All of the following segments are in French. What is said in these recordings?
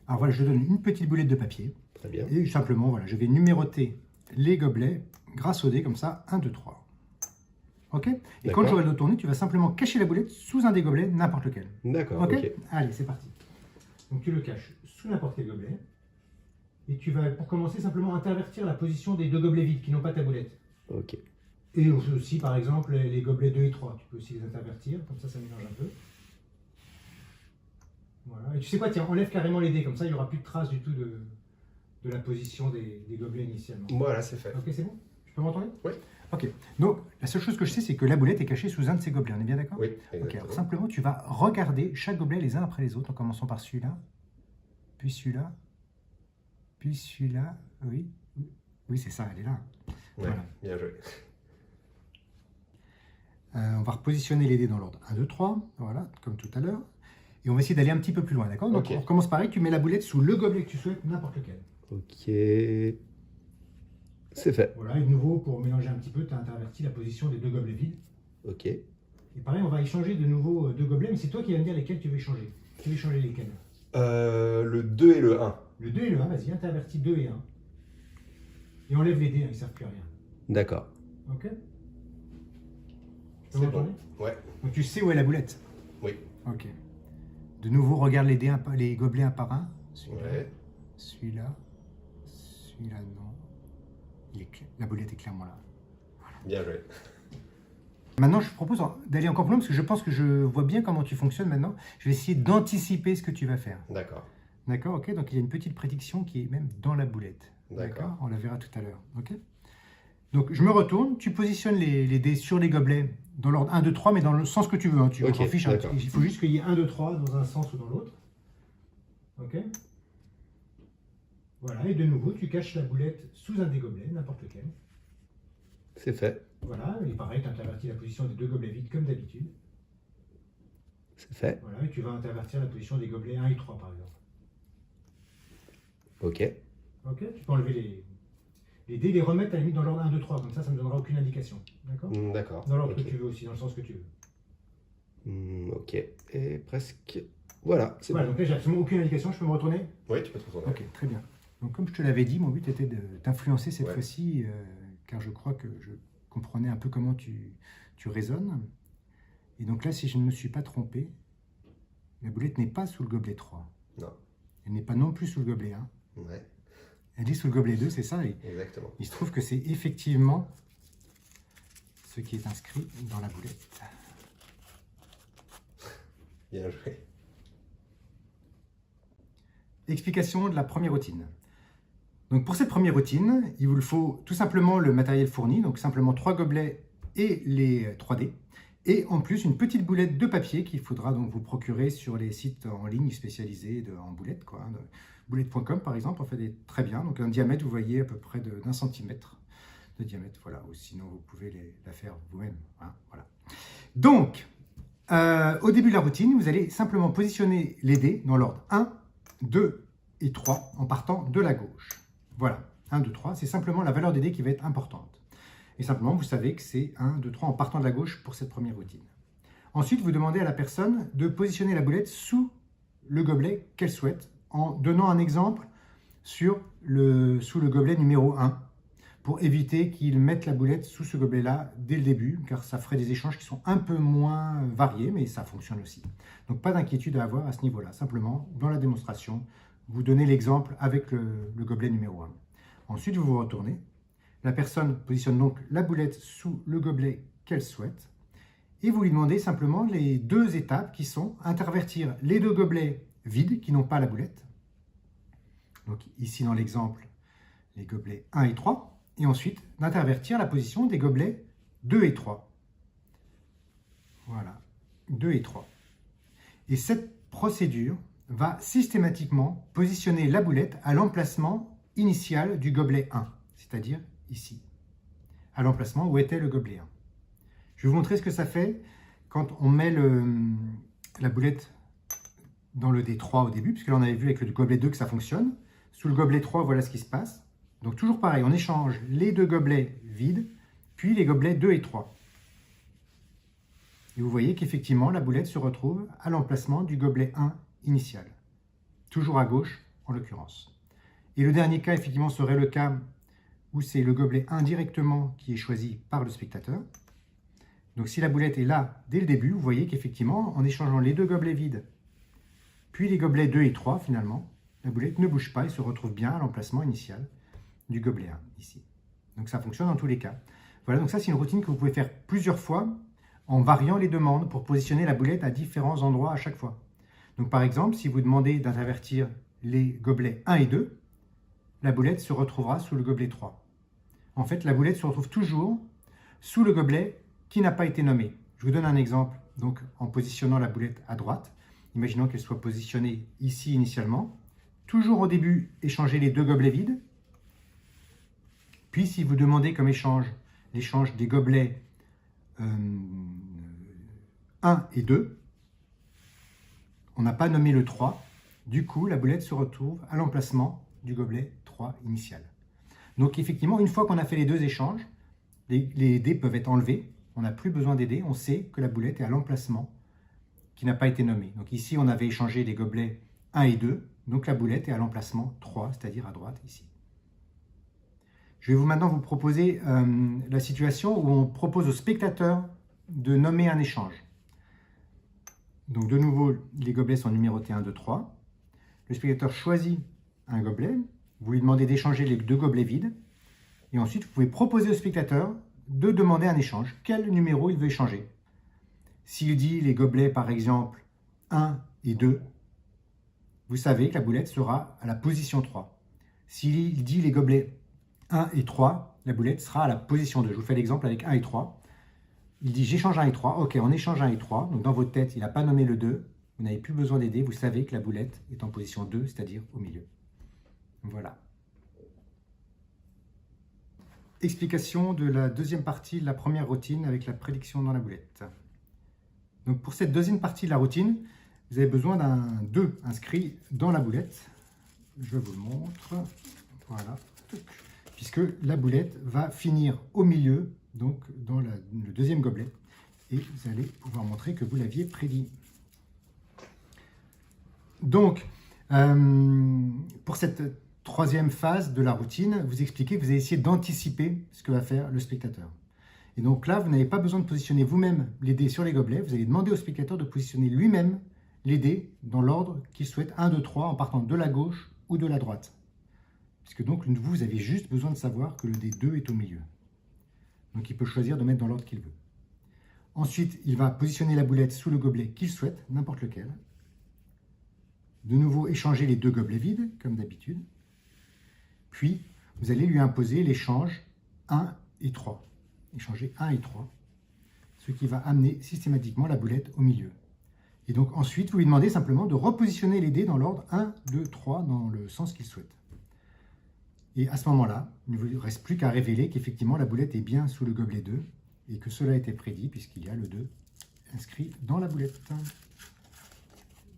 Alors voilà, je donne une petite boulette de papier. Très bien. Et simplement, voilà, je vais numéroter les gobelets grâce au dé, comme ça, 1, 2, 3. Ok? Et quand j'aurai le dos tourné, tu vas simplement cacher la boulette sous un des gobelets, n'importe lequel. D'accord, Ok? ok. Allez, c'est parti. Donc tu le caches sous n'importe quel gobelet. Et tu vas, pour commencer, simplement intervertir la position des deux gobelets vides qui n'ont pas ta boulette. Ok. Et aussi, par exemple, les gobelets 2 et 3. Tu peux aussi les intervertir, comme ça mélange un peu. Voilà. Et tu sais quoi, tiens, enlève carrément les dés, comme ça il n'y aura plus de traces du tout de la position des gobelets initialement. Voilà, c'est fait. Ok, c'est bon? Tu peux m'entendre? Oui. Ok, donc la seule chose que je sais, c'est que la boulette est cachée sous un de ces gobelets, on est bien d'accord? Oui, ok, exactement. alors simplement, tu vas regarder chaque gobelet les uns après les autres, en commençant par celui-là, puis celui-là, puis celui-là, oui, oui, c'est ça, elle est là. Ouais, voilà. Bien joué. On va repositionner les dés dans l'ordre 1, 2, 3, voilà, comme tout à l'heure. Et on va essayer d'aller un petit peu plus loin, d'accord? Donc on recommence pareil, tu mets la boulette sous le gobelet que tu souhaites, n'importe lequel. Ok. C'est fait. Voilà, et de nouveau, pour mélanger un petit peu, tu as interverti la position des deux gobelets vides. Ok. Et pareil, on va échanger de nouveau deux gobelets, mais c'est toi qui vas me dire lesquels tu veux échanger. Tu veux échanger lesquels? Le 2 et le 1. Le 2 et le 1, vas-y, intervertis 2 et 1. Et enlève les dés, hein, ils ne servent plus à rien. D'accord. Ok? C'est bon. Ouais. Donc tu sais où est la boulette? Oui. Ok. De nouveau, regarde les dés, les gobelets un par un. Celui-là, Ouais. celui-là, celui-là, non. La boulette est clairement là. Voilà. Bien joué. Maintenant, je propose d'aller encore plus loin parce que je pense que je vois bien comment tu fonctionnes maintenant. Je vais essayer d'anticiper ce que tu vas faire. D'accord. D'accord, ok. Donc il y a une petite prédiction qui est même dans la boulette. D'accord. On la verra tout à l'heure. Ok. Donc je me retourne, tu positionnes les dés sur les gobelets dans l'ordre 1, 2, 3, mais dans le sens que tu veux. Hein. Tu t'en fiches. Hein. Il faut juste qu'il y ait 1, 2, 3 dans un sens ou dans l'autre. Ok. Voilà, et de nouveau, tu caches la boulette sous un des gobelets, n'importe lequel. C'est fait. Voilà, et pareil, tu intervertis la position des deux gobelets vides comme d'habitude. C'est fait. Voilà, et tu vas intervertir la position des gobelets 1 et 3 par exemple. Ok. Ok, tu peux enlever les dés, les remettre à la limite dans l'ordre 1, 2, 3, comme ça ne donnera aucune indication. D'accord? D'accord. Dans l'ordre que tu veux aussi, dans le sens que tu veux. Ok, et presque... Voilà, c'est voilà, bon. Donc là, j'ai absolument aucune indication, je peux me retourner? Oui, tu peux te retourner. Ok, très bien. Donc comme je te l'avais dit, mon but était de t'influencer cette Ouais. fois-ci, car je crois que je comprenais un peu comment tu raisonnes. Et donc là, si je ne me suis pas trompé, la boulette n'est pas sous le gobelet 3. Non. Elle n'est pas non plus sous le gobelet 1. Ouais. Elle est sous le gobelet 2, c'est ça. Et Exactement. il se trouve que c'est effectivement ce qui est inscrit dans la boulette. Bien joué. Explication de la première routine. Donc pour cette première routine, il vous faut tout simplement le matériel fourni, donc simplement 3 gobelets et les 3 dés. Et en plus, une petite boulette de papier qu'il faudra donc vous procurer sur les sites en ligne spécialisés en boulettes. Boulette.com par exemple, en fait des très bien. Donc un diamètre, vous voyez, à peu près d'1 centimètre de diamètre. Voilà, ou sinon vous pouvez la faire vous-même. Hein, voilà. Donc, au début de la routine, vous allez simplement positionner les dés dans l'ordre 1, 2 et 3 en partant de la gauche. Voilà, 1, 2, 3, c'est simplement la valeur des dés qui va être importante. Et simplement, vous savez que c'est 1, 2, 3 en partant de la gauche pour cette première routine. Ensuite, vous demandez à la personne de positionner la boulette sous le gobelet qu'elle souhaite, en donnant un exemple sous le gobelet numéro 1, pour éviter qu'il mette la boulette sous ce gobelet-là dès le début, car ça ferait des échanges qui sont un peu moins variés, mais ça fonctionne aussi. Donc pas d'inquiétude à avoir à ce niveau-là. Simplement, dans la démonstration, vous donnez l'exemple avec le gobelet numéro 1. Ensuite, vous vous retournez. La personne positionne donc la boulette sous le gobelet qu'elle souhaite. Et vous lui demandez simplement les deux étapes qui sont intervertir les deux gobelets vides qui n'ont pas la boulette. Donc ici dans l'exemple, les gobelets 1 et 3. Et ensuite d'intervertir la position des gobelets 2 et 3. Voilà, 2 et 3. Et cette procédure va systématiquement positionner la boulette à l'emplacement initial du gobelet 1, c'est-à-dire ici, à l'emplacement où était le gobelet 1. Je vais vous montrer ce que ça fait quand on met la boulette dans le D3 au début, puisque là on avait vu avec le gobelet 2 que ça fonctionne. Sous le gobelet 3, voilà ce qui se passe. Donc toujours pareil, on échange les deux gobelets vides, puis les gobelets 2 et 3. Et vous voyez qu'effectivement, la boulette se retrouve à l'emplacement du gobelet 1 initial. Toujours à gauche, en l'occurrence. Et le dernier cas, effectivement, serait le cas où c'est le gobelet 1 directement qui est choisi par le spectateur. Donc si la boulette est là dès le début, vous voyez qu'effectivement, en échangeant les deux gobelets vides, puis les gobelets 2 et 3, finalement, la boulette ne bouge pas et se retrouve bien à l'emplacement initial du gobelet 1, ici. Donc ça fonctionne dans tous les cas. Voilà, donc ça c'est une routine que vous pouvez faire plusieurs fois en variant les demandes pour positionner la boulette à différents endroits à chaque fois. Donc par exemple, si vous demandez d'intervertir les gobelets 1 et 2, la boulette se retrouvera sous le gobelet 3. En fait, la boulette se retrouve toujours sous le gobelet qui n'a pas été nommé. Je vous donne un exemple, donc en positionnant la boulette à droite. Imaginons qu'elle soit positionnée ici initialement. Toujours au début, échanger les deux gobelets vides. Puis si vous demandez comme échange l'échange des gobelets 1 et 2, on n'a pas nommé le 3. Du coup, la boulette se retrouve à l'emplacement du gobelet 3 initial. Donc effectivement, une fois qu'on a fait les deux échanges, les dés peuvent être enlevés. On n'a plus besoin des dés. On sait que la boulette est à l'emplacement qui n'a pas été nommé. Donc ici, on avait échangé les gobelets 1 et 2. Donc la boulette est à l'emplacement 3, c'est-à-dire à droite ici. Je vais maintenant vous proposer la situation où on propose au spectateur de nommer un échange. Donc de nouveau, les gobelets sont numérotés 1, 2, 3. Le spectateur choisit un gobelet. Vous lui demandez d'échanger les deux gobelets vides. Et ensuite, vous pouvez proposer au spectateur de demander un échange. Quel numéro il veut échanger. S'il dit les gobelets, par exemple, 1 et 2, vous savez que la boulette sera à la position 3. S'il dit les gobelets 1 et 3, la boulette sera à la position 2. Je vous fais l'exemple avec 1 et 3. Il dit j'échange 1 et 3. Ok, on échange 1 et 3. Donc dans votre tête, il n'a pas nommé le 2. Vous n'avez plus besoin d'aider. Vous savez que la boulette est en position 2, c'est-à-dire au milieu. Voilà. Explication de la deuxième partie de la première routine avec la prédiction dans la boulette. Donc pour cette deuxième partie de la routine, vous avez besoin d'un 2 inscrit dans la boulette. Je vous le montre. Voilà. Puisque la boulette va finir au milieu, donc dans le deuxième gobelet. Et vous allez pouvoir montrer que vous l'aviez prédit. Donc, pour cette troisième phase de la routine, vous expliquez que vous allez essayer d'anticiper ce que va faire le spectateur. Et donc là, vous n'avez pas besoin de positionner vous-même les dés sur les gobelets. Vous allez demander au spectateur de positionner lui-même les dés dans l'ordre qu'il souhaite, 1, 2, 3, en partant de la gauche ou de la droite. Puisque donc, vous avez juste besoin de savoir que le dé 2 est au milieu. Donc, il peut choisir de mettre dans l'ordre qu'il veut. Ensuite, il va positionner la boulette sous le gobelet qu'il souhaite, n'importe lequel. De nouveau, échanger les deux gobelets vides, comme d'habitude. Puis, vous allez lui imposer l'échange 1 et 3. Échanger 1 et 3. Ce qui va amener systématiquement la boulette au milieu. Et donc, ensuite, vous lui demandez simplement de repositionner les dés dans l'ordre 1, 2, 3, dans le sens qu'il souhaite. Et à ce moment-là, il ne vous reste plus qu'à révéler qu'effectivement la boulette est bien sous le gobelet 2 et que cela a été prédit puisqu'il y a le 2 inscrit dans la boulette.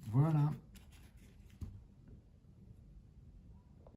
Voilà.